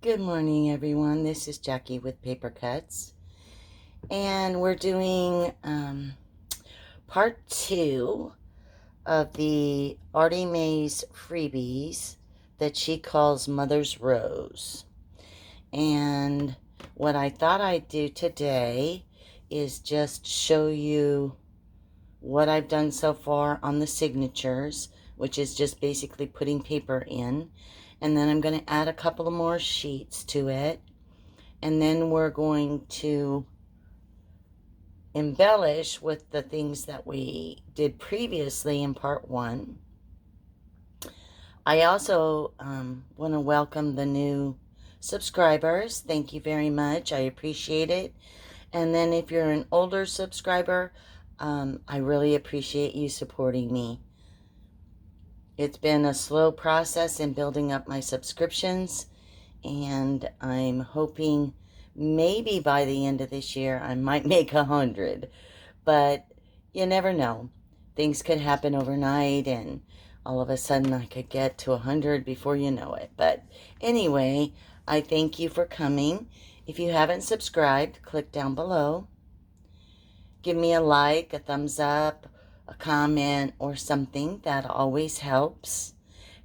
Good morning, everyone. This is Jackie with Paper Cuts, and we're doing part 2 of the Artymaze freebies that she calls Mothers Rose. And what I thought I'd do today is just show you what I've done so far on the signatures, which is just basically putting paper in. And then I'm going to add a couple of more sheets to it. And then we're going to embellish with the things that we did previously in part 1. I also want to welcome the new subscribers. Thank you very much. I appreciate it. And then if you're an older subscriber, I really appreciate you supporting me. It's been a slow process in building up my subscriptions, and I'm hoping maybe by the end of this year I might make 100, but you never know. Things could happen overnight, and all of a sudden I could get to 100 before you know it. But anyway, I thank you for coming. If you haven't subscribed, click down below. Give me a like, a thumbs up, a comment, or something. That always helps.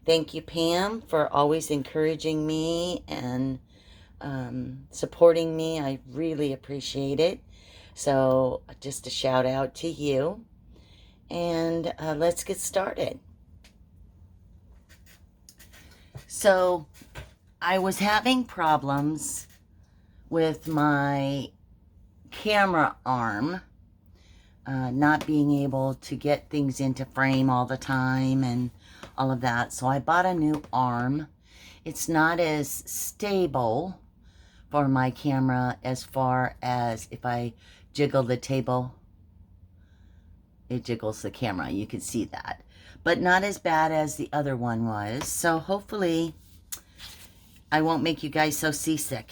Thank you, Pam, for always encouraging me and supporting me. I really appreciate it. So just a shout out to you. And let's get started. So I was having problems with my camera arm. Not being able to get things into frame all the time and all of that. So I bought a new arm. It's not as stable for my camera as far as if I jiggle the table, it jiggles the camera. You can see that. But not as bad as the other one was. So hopefully I won't make you guys so seasick.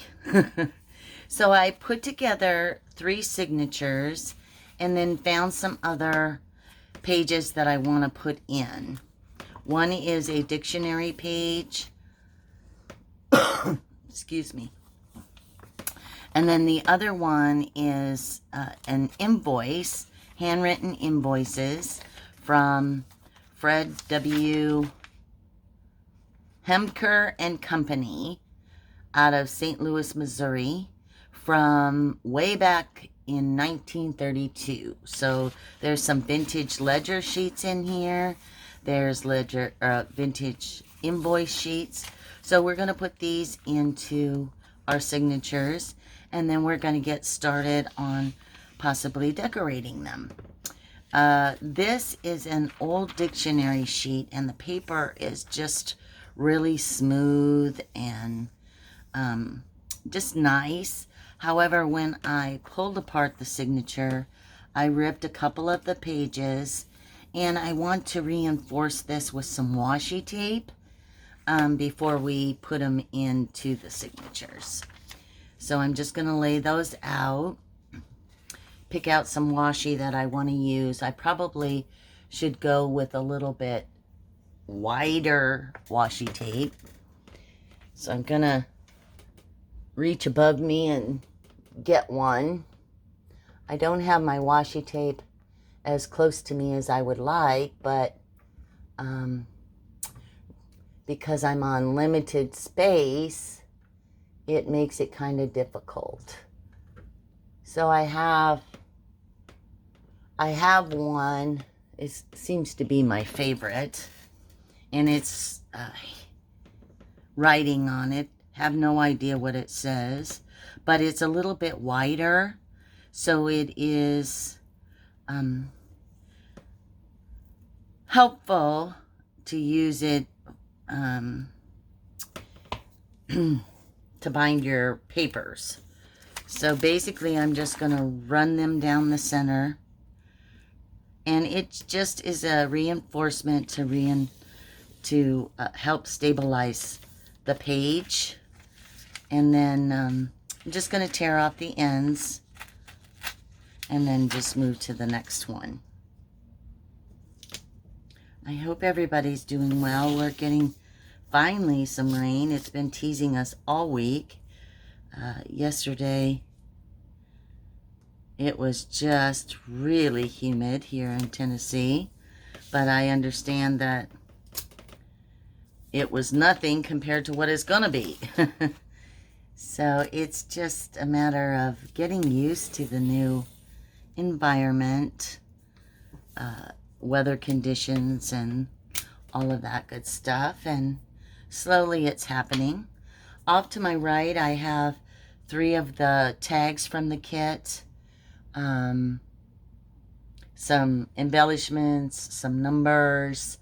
So I put together 3 signatures and then found some other pages that I want to put in. One is a dictionary page. Excuse me. And then the other one is an invoice, handwritten invoices from Fred W. Hemker and Company out of St. Louis, Missouri, from way back in 1932. So there's some vintage ledger sheets in here. There's vintage invoice sheets. So we're going to put these into our signatures, and then we're going to get started on possibly decorating them. This is an old dictionary sheet, and the paper is just really smooth and just nice. However, when I pulled apart the signature, I ripped a couple of the pages, and I want to reinforce this with some washi tape before we put them into the signatures. So I'm just going to lay those out, pick out some washi that I want to use. I probably should go with a little bit wider washi tape. So I'm going to reach above me and get one. I don't have my washi tape as close to me as I would like, but because I'm on limited space, it makes it kind of difficult. So I have one. It seems to be my favorite, and it's writing on it. Have no idea what it says, but it's a little bit wider, so it is helpful to use it to bind your papers. So basically I'm just going to run them down the center, and it just is a reinforcement to help stabilize the page. And then I'm just going to tear off the ends and then just move to the next one. I hope everybody's doing well. We're getting finally some rain. It's been teasing us all week. Yesterday, it was just really humid here in Tennessee, but I understand that it was nothing compared to what it's going to be. So it's just a matter of getting used to the new environment, weather conditions, and all of that good stuff. And slowly it's happening. Off to my right, I have 3 of the tags from the kit. Some embellishments, some numbers,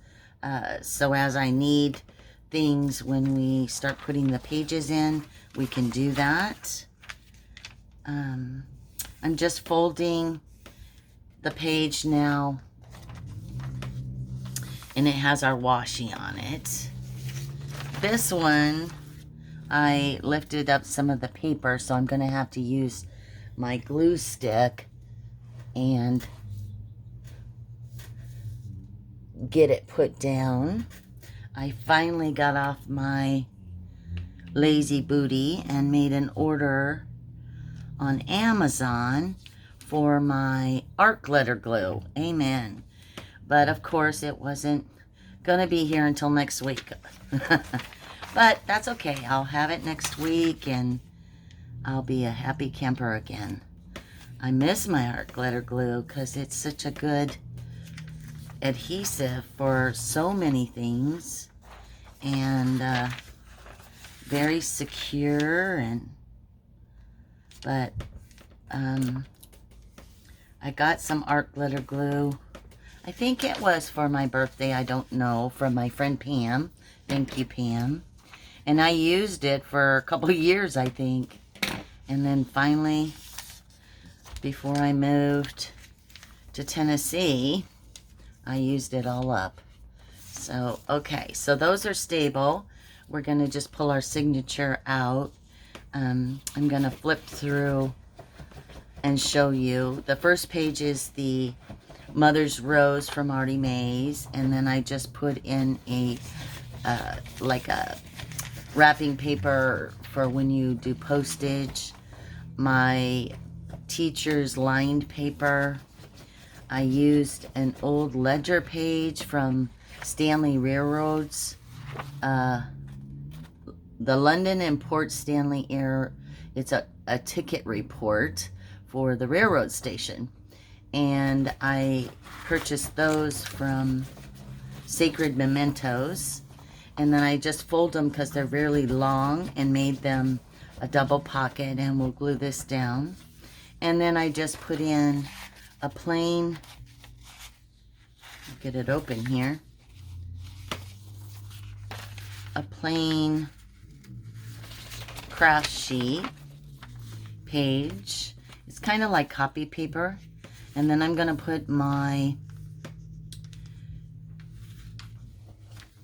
so as I need things when we start putting the pages in, we can do that. I'm just folding the page now, and it has our washi on it. This one, I lifted up some of the paper, so I'm going to have to use my glue stick and get it put down. I finally got off my lazy booty and made an order on Amazon for my art glitter glue. Amen. But of course it wasn't gonna be here until next week. But that's okay. I'll have it next week and I'll be a happy camper again. I miss my art glitter glue because it's such a good adhesive for so many things, and very secure. And but I got some art glitter glue. I think it was for my birthday, I don't know, from my friend Pam. Thank you, Pam. And I used it for a couple of years, I think. And then finally, before I moved to Tennessee, I used it all up. So, okay, so those are stable. We're going to just pull our signature out. I'm going to flip through and show you. The first page is the Mother's Rose from Artymaze, and then I just put in a like a wrapping paper for when you do postage. My teacher's lined paper. I used an old ledger page from Stanley Railroads, the London and Port Stanley Air. It's a ticket report for the railroad station, and I purchased those from Sacred Mementos, and then I just fold them because they're really long and made them a double pocket, and we'll glue this down. And then I just put in a plain, get it open here, a plain craft sheet page. It's kind of like copy paper. And then I'm going to put my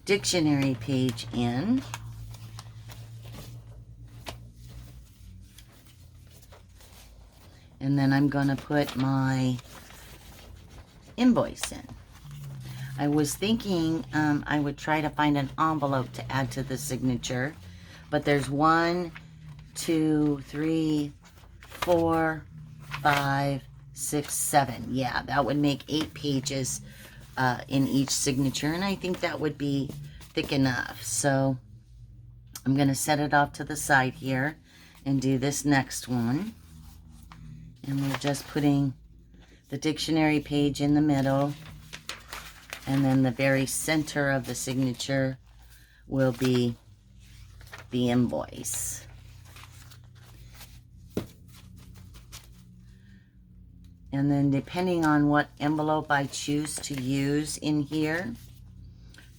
dictionary page in. And then I'm going to put my invoice in. I was thinking I would try to find an envelope to add to the signature, but there's 1, 2, 3, 4, 5, 6, 7. Yeah, that would make 8 pages in each signature, and I think that would be thick enough. So I'm going to set it off to the side here and do this next one. And we're just putting the dictionary page in the middle, and then the very center of the signature will be the invoice. And then depending on what envelope I choose to use in here,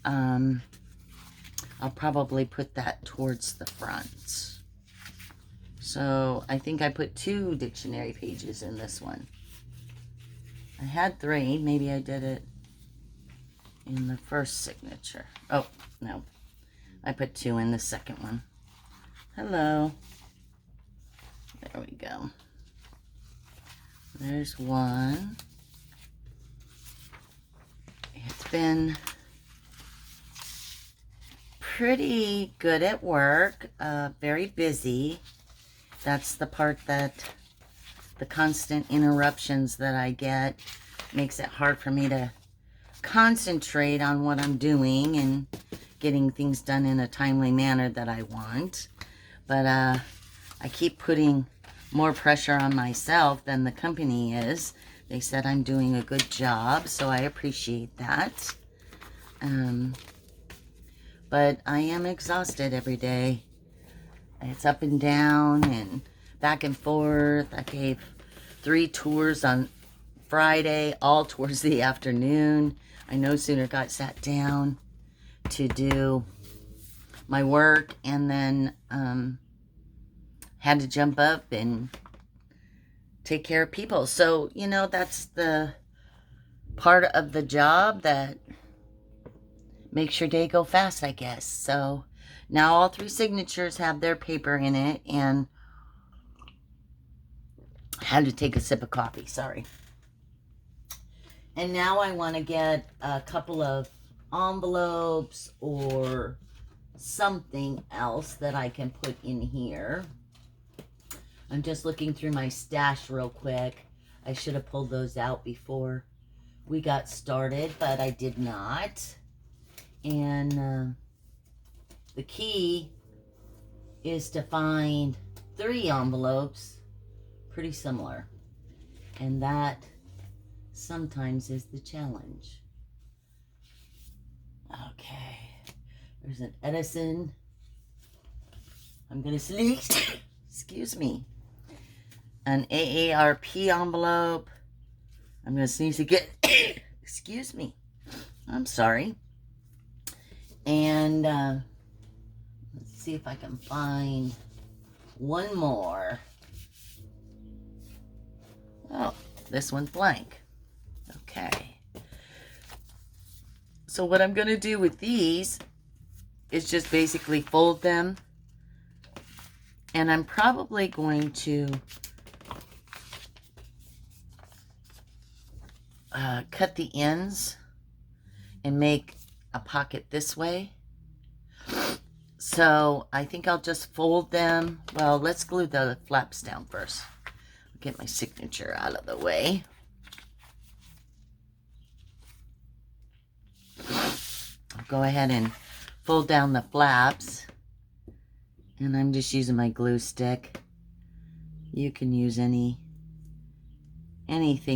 I'll probably put that towards the front. So I think I put 2 dictionary pages in this one. I had 3. Maybe I did it in the first signature. Oh, no. I put 2 in the second one. Hello. There we go. There's 1. It's been pretty good at work, very busy. That's the part that the constant interruptions that I get makes it hard for me to concentrate on what I'm doing and getting things done in a timely manner that I want. But I keep putting more pressure on myself than the company is. They said I'm doing a good job, so I appreciate that. But I am exhausted every day. It's up and down and back and forth. I gave 3 tours on Friday, all towards the afternoon. I no sooner got sat down to do my work and then had to jump up and take care of people. So, you know, that's the part of the job that makes your day go fast, I guess. So now all 3 signatures have their paper in it, and I had to take a sip of coffee, sorry. And now I want to get a couple of envelopes or something else that I can put in here. I'm just looking through my stash real quick. I should have pulled those out before we got started, but I did not. And the key is to find 3 envelopes pretty similar. And that sometimes is the challenge. Okay. There's an Edison. I'm going to select, excuse me, an AARP envelope. I'm going to sneeze again. Excuse me. I'm sorry. And let's see if I can find one more. Oh, this one's blank. Okay. So what I'm going to do with these is just basically fold them. And I'm probably going to cut the ends and make a pocket this way. So I think I'll just fold them. Well, let's glue the flaps down first. I'll get my signature out of the way. I'll go ahead and fold down the flaps. And I'm just using my glue stick. You can use anything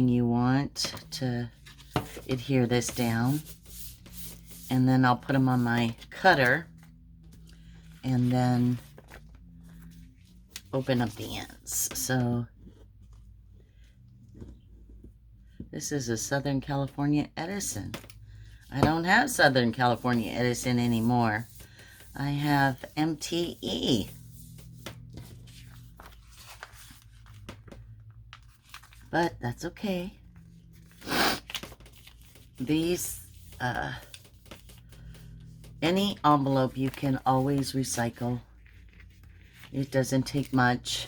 you want to adhere this down. And then I'll put them on my cutter and then open up the ends. So this is a Southern California Edison. I don't have Southern California Edison anymore. I have MTE. But that's okay. These, any envelope you can always recycle. It doesn't take much.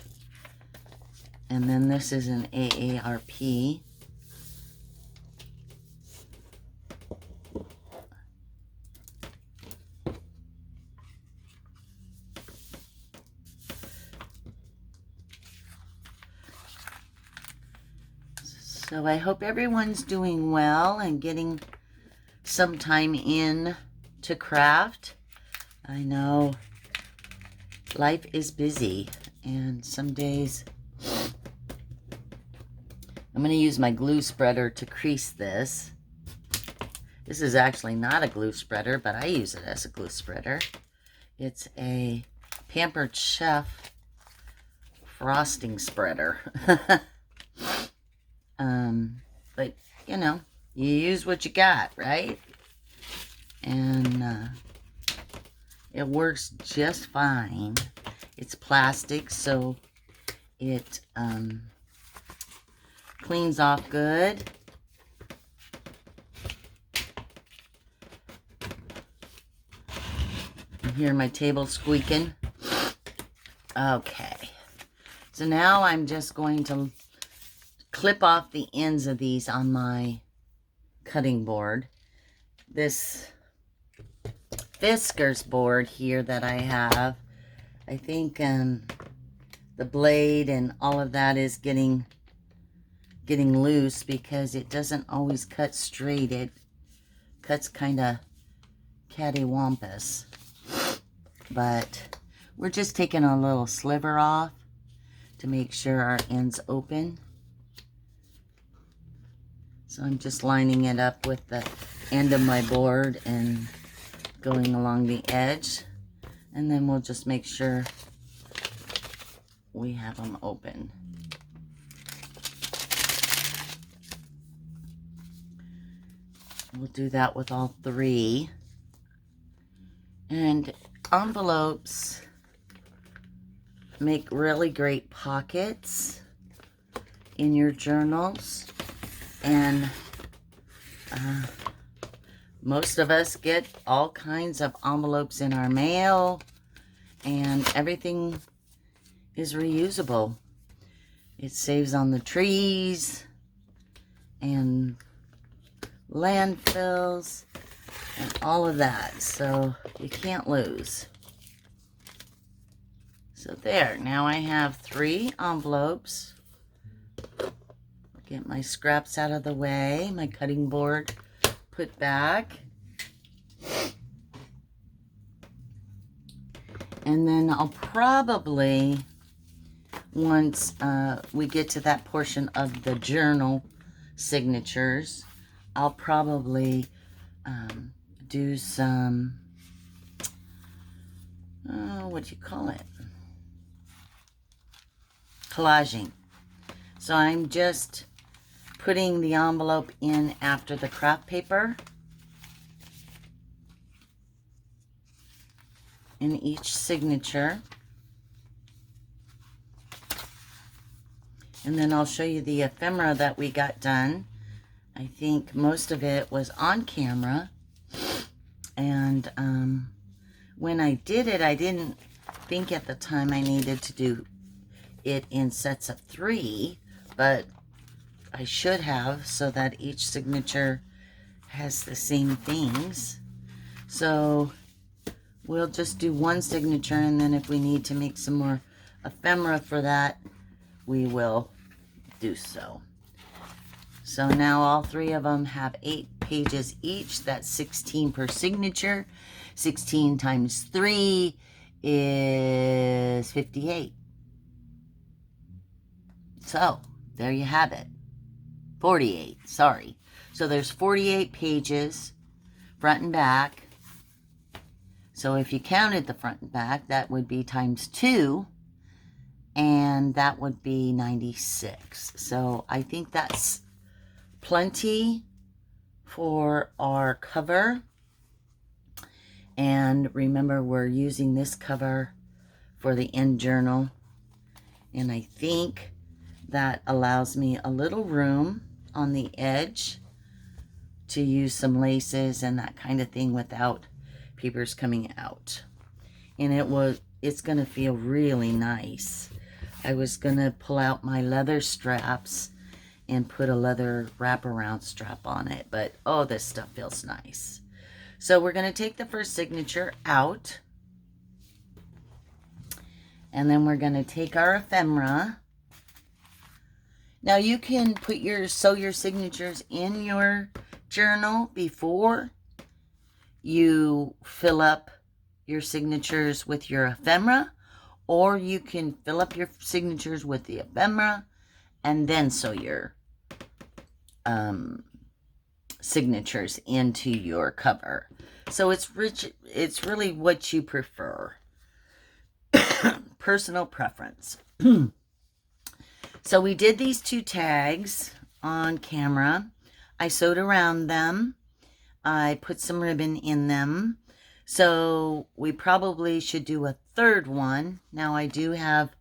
And then this is an AARP. So I hope everyone's doing well and getting some time in to craft. I know life is busy, and some days I'm going to use my glue spreader to crease this. This is actually not a glue spreader, but I use it as a glue spreader. It's a Pampered Chef frosting spreader. But, you know, you use what you got, right? And it works just fine. It's plastic, so it cleans off good. You hear my table squeaking. Okay. So now I'm just going to clip off the ends of these on my cutting board. This Fiskars board here that I have. I think the blade and all of that is getting loose because it doesn't always cut straight. It cuts kind of cattywampus. But we're just taking a little sliver off to make sure our end's open. So I'm just lining it up with the end of my board and going along the edge. And then we'll just make sure we have them open. We'll do that with all three. And envelopes make really great pockets in your journals. And most of us get all kinds of envelopes in our mail, and everything is reusable. It saves on the trees and landfills and all of that, so you can't lose. So there, now I have 3 envelopes. Get my scraps out of the way, my cutting board put back. And then I'll probably, once we get to that portion of the journal signatures, I'll probably do some, what do you call it? Collaging. So I'm just putting the envelope in after the craft paper in each signature. And then I'll show you the ephemera that we got done. I think most of it was on camera. And when I did it, I didn't think at the time I needed to do it in sets of 3, but I should have, so that each signature has the same things. So we'll just do one signature, and then if we need to make some more ephemera for that, we will do so. So now all 3 of them have 8 pages each. That's 16 per signature. 16 times 3 is 58. So there you have it. 48, sorry. So there's 48 pages, front and back. So if you counted the front and back, that would be times 2, and that would be 96. So I think that's plenty for our cover. And remember, we're using this cover for the end journal. And I think that allows me a little room on the edge to use some laces and that kind of thing without papers coming out. And it's going to feel really nice. I was going to pull out my leather straps and put a leather wraparound strap on it, but oh, this stuff feels nice. So we're going to take the first signature out, and then we're going to take our ephemera. Now you can sew your signatures in your journal before you fill up your signatures with your ephemera, or you can fill up your signatures with the ephemera and then sew your signatures into your cover. So it's really what you prefer. Personal preference. So we did these 2 tags on camera. I sewed around them. I put some ribbon in them. So we probably should do a 3rd one. Now I do have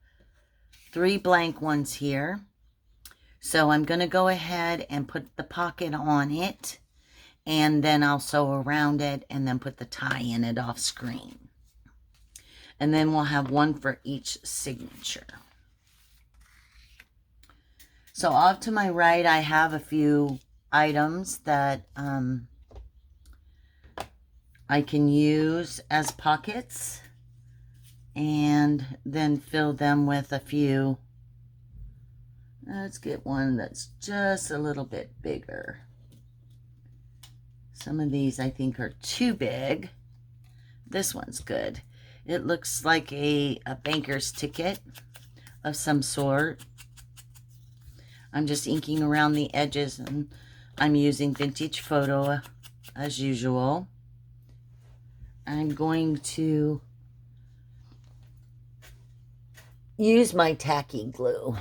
3 blank ones here. So I'm going to go ahead and put the pocket on it, and then I'll sew around it and then put the tie in it off screen. And then we'll have one for each signature. So off to my right, I have a few items that I can use as pockets and then fill them with a few. Let's get one that's just a little bit bigger. Some of these I think are too big. This one's good. It looks like a banker's ticket of some sort. I'm just inking around the edges, and I'm using vintage photo as usual. I'm going to use my tacky glue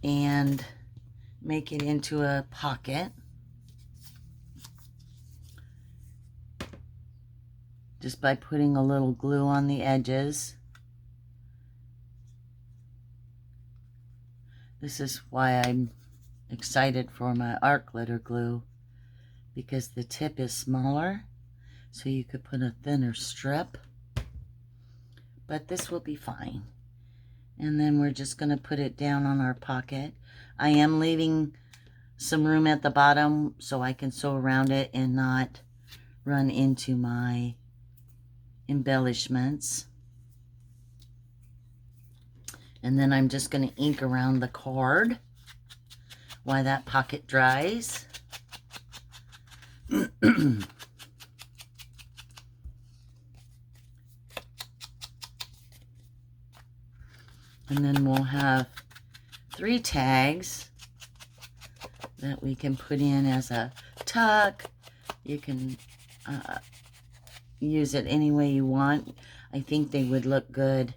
and make it into a pocket. Just by putting a little glue on the edges. This is why I'm excited for my art glitter glue, because the tip is smaller, so you could put a thinner strip. But this will be fine. And then we're just going to put it down on our pocket. I am leaving some room at the bottom so I can sew around it and not run into my embellishments. And then I'm just going to ink around the card while that pocket dries. And then we'll have 3 tags that we can put in as a tuck. You can use it any way you want. I think they would look good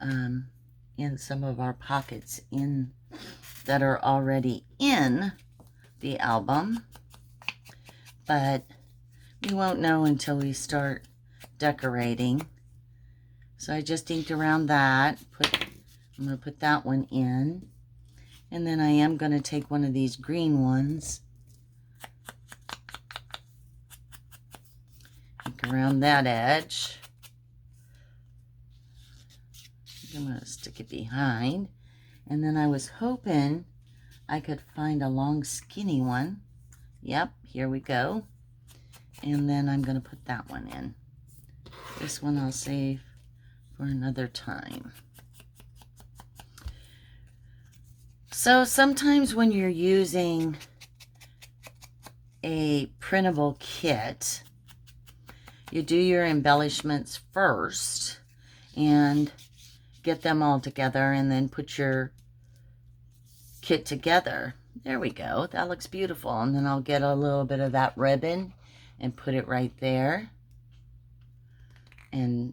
in some of our pockets that are already in the album, but we won't know until we start decorating. So I just inked around that. I'm going to put that one in, and then I am going to take one of these green ones, ink around that edge. I'm going to stick it behind, and then I was hoping I could find a long skinny one. Yep, here we go. And then I'm going to put that one in. This one I'll save for another time. So sometimes when you're using a printable kit, you do your embellishments first and get them all together, and then put your kit together. There we go. That looks beautiful. And then I'll get a little bit of that ribbon and put it right there. And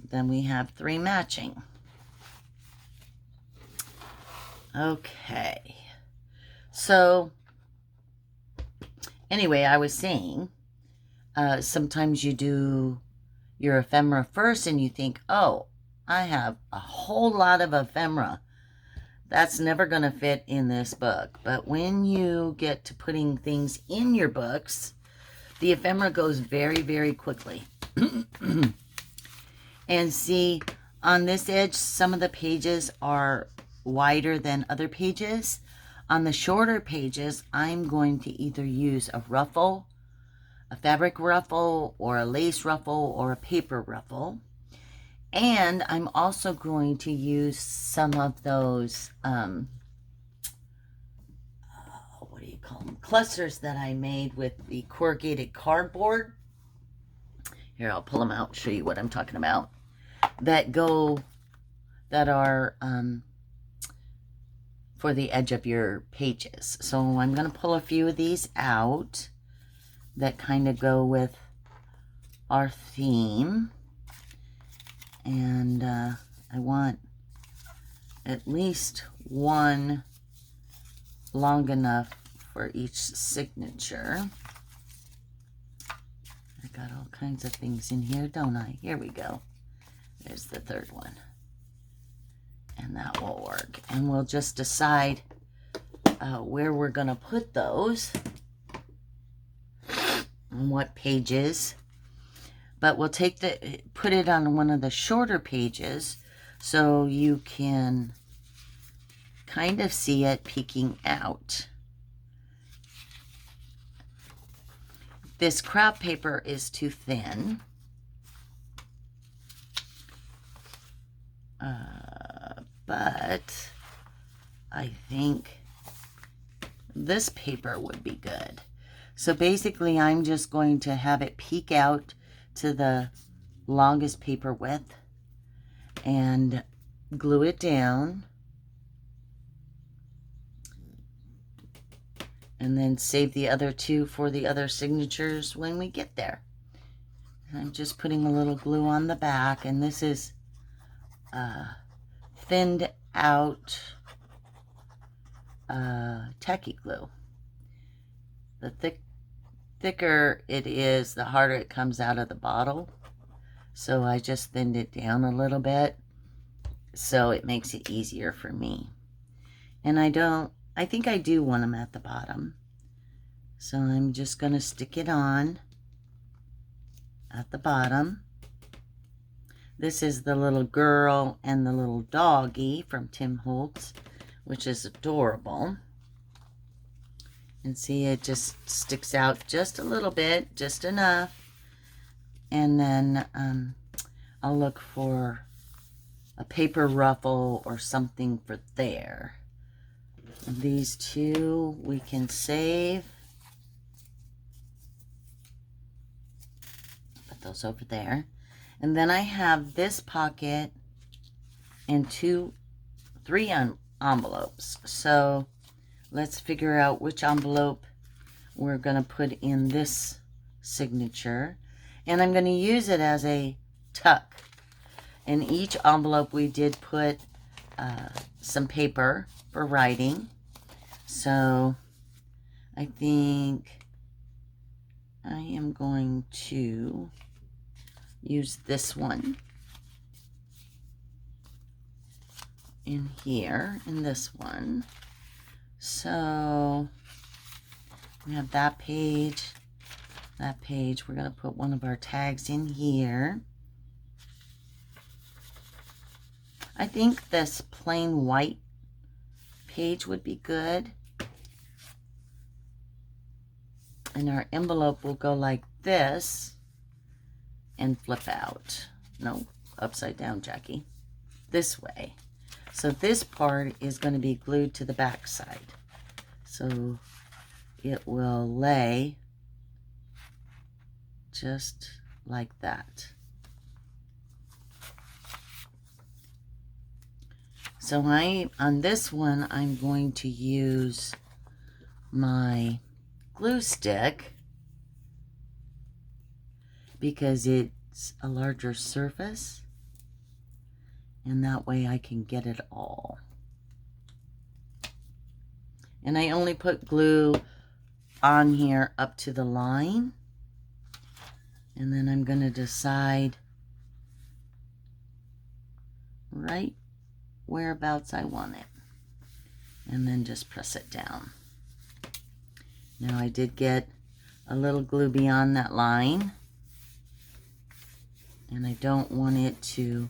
then we have 3 matching. Okay. So anyway, I was saying, sometimes you do your ephemera first and you think, oh, I have a whole lot of ephemera. That's never going to fit in this book. But when you get to putting things in your books, the ephemera goes very, very quickly. And see, on this edge, some of the pages are wider than other pages. On the shorter pages, I'm going to either use a ruffle, a fabric ruffle, or a lace ruffle, or a paper ruffle. And I'm also going to use some of those, what do you call them? Clusters that I made with the corrugated cardboard. Here, I'll pull them out, show you what I'm talking about. That are for the edge of your pages. So I'm going to pull a few of these out that kind of go with our theme. And I want at least one long enough for each signature. I got all kinds of things in here, don't I? Here we go. There's the third one. And that will work. And we'll just decide where we're going to put those. On what pages. But we'll put it on one of the shorter pages so you can kind of see it peeking out. This craft paper is too thin. But I think this paper would be good. So basically, I'm just going to have it peek out to the longest paper width and glue it down. And then save the other two for the other signatures when we get there. I'm just putting a little glue on the back, and this is thinned out tacky glue. The thicker it is, the harder it comes out of the bottle. So I just thinned it down a little bit so it makes it easier for me. And I think I do want them at the bottom. So I'm just going to stick it on at the bottom. This is the little girl and the little doggy from Tim Holtz, which is adorable. And see, it just sticks out just a little bit, just enough. And then I'll look for a paper ruffle or something for there. And these two we can save. Put those over there. And then I have this pocket and three envelopes. So let's figure out which envelope we're going to put in this signature. And I'm going to use it as a tuck. In each envelope we did put some paper for writing. So I think I am going to use this one in here, in this one. So we have that page. We're going to put one of our tags in here. I think this plain white page would be good. And our envelope will go like this and flip out. No, upside down, Jackie. This way. So this part is going to be glued to the back side. So it will lay just like that. So on this one, I'm going to use my glue stick because it's a larger surface, and that way I can get it all. And I only put glue on here up to the line, and then I'm going to decide right whereabouts I want it, and then just press it down. Now I did get a little glue beyond that line, and I don't want it to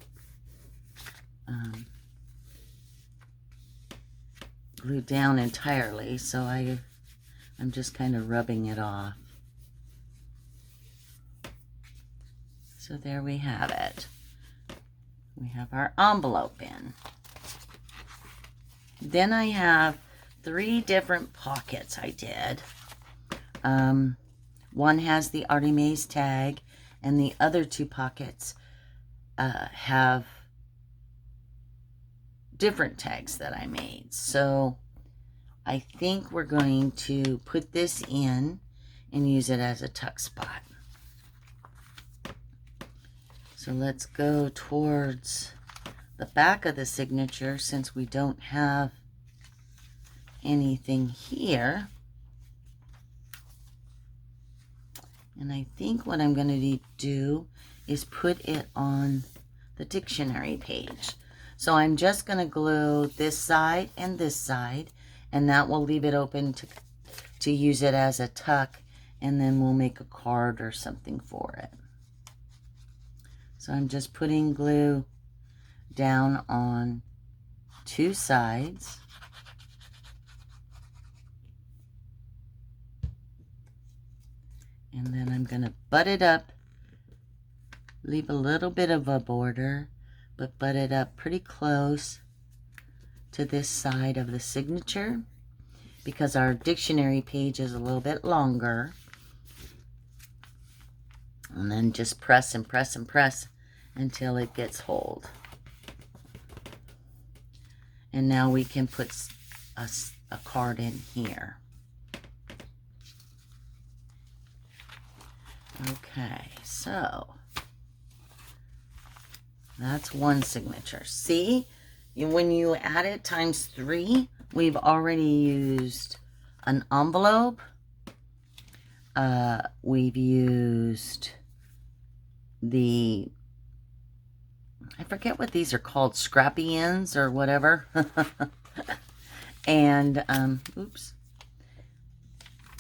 glue down entirely, so I'm just kind of rubbing it off. So there we have it. We have our envelope in. Then I have 3 different pockets I did. One has the Atrymaze tag, and the other 2 pockets have different tags that I made. So I think we're going to put this in and use it as a tuck spot. So let's go towards the back of the signature since we don't have anything here. And I think what I'm going to do is put it on the dictionary page. So I'm just going to glue this side, and that will leave it open to use it as a tuck, and then we'll make a card or something for it. So I'm just putting glue down on 2 sides. And then I'm going to butt it up. Leave a little bit of a border, but butt it up pretty close to this side of the signature because our dictionary page is a little bit longer. And then just press and press and press until it gets hold. And now we can put a card in here. Okay, so that's one signature. See, when you add it times 3, we've already used an envelope. We've used the, I forget what these are called, scrappy ends or whatever. And, oops.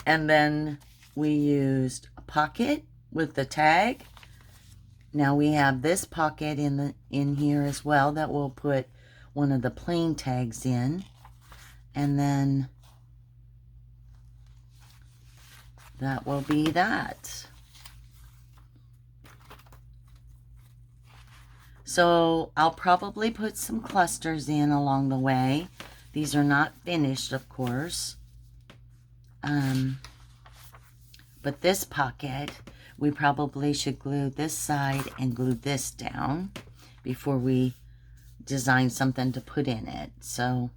And then we used a pocket with the tag. Now we have this pocket in here as well that we'll put one of the plain tags in. And then that will be that. So I'll probably put some clusters in along the way. These are not finished, of course. But this pocket, we probably should glue this side and glue this down before we design something to put in it. So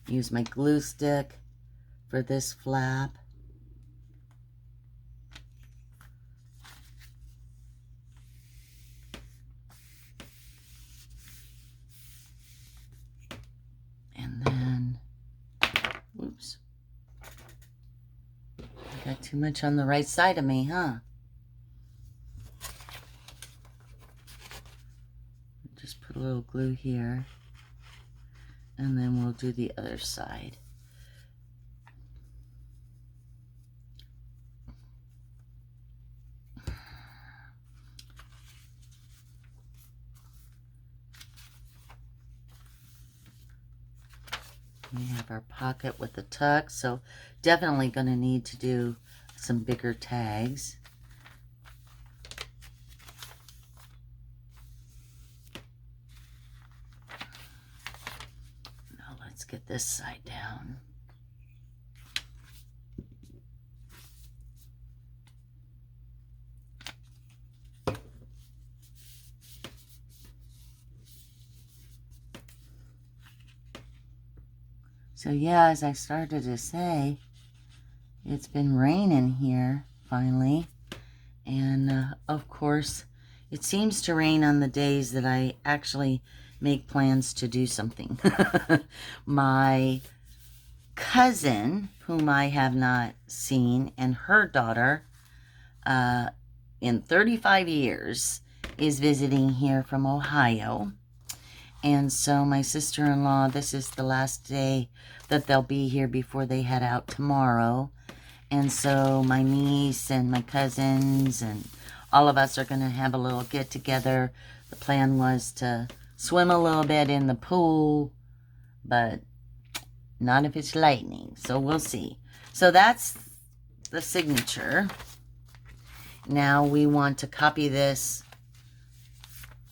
use my glue stick for this flap. And then, whoops. I got too much on the right side of me, huh? Just put a little glue here. And then we'll do the other side. We have our pocket with the tuck, so definitely going to need to do some bigger tags. Now let's get this side down. So yeah, as I started to say, it's been raining here finally. And of course, it seems to rain on the days that I actually make plans to do something. My cousin, whom I have not seen, and her daughter, in 35 years, is visiting here from Ohio. And so my sister-in-law, this is the last day that they'll be here before they head out tomorrow. And so my niece and my cousins and all of us are going to have a little get-together. The plan was to swim a little bit in the pool, but not if it's lightning. So we'll see. So that's the signature. Now we want to copy this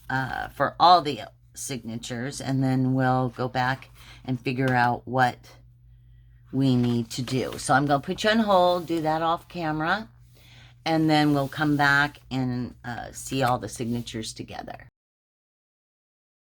for all the signatures, and then we'll go back and figure out what we need to do. So I'm going to put you on hold, do that off camera, and then we'll come back and see all the signatures together.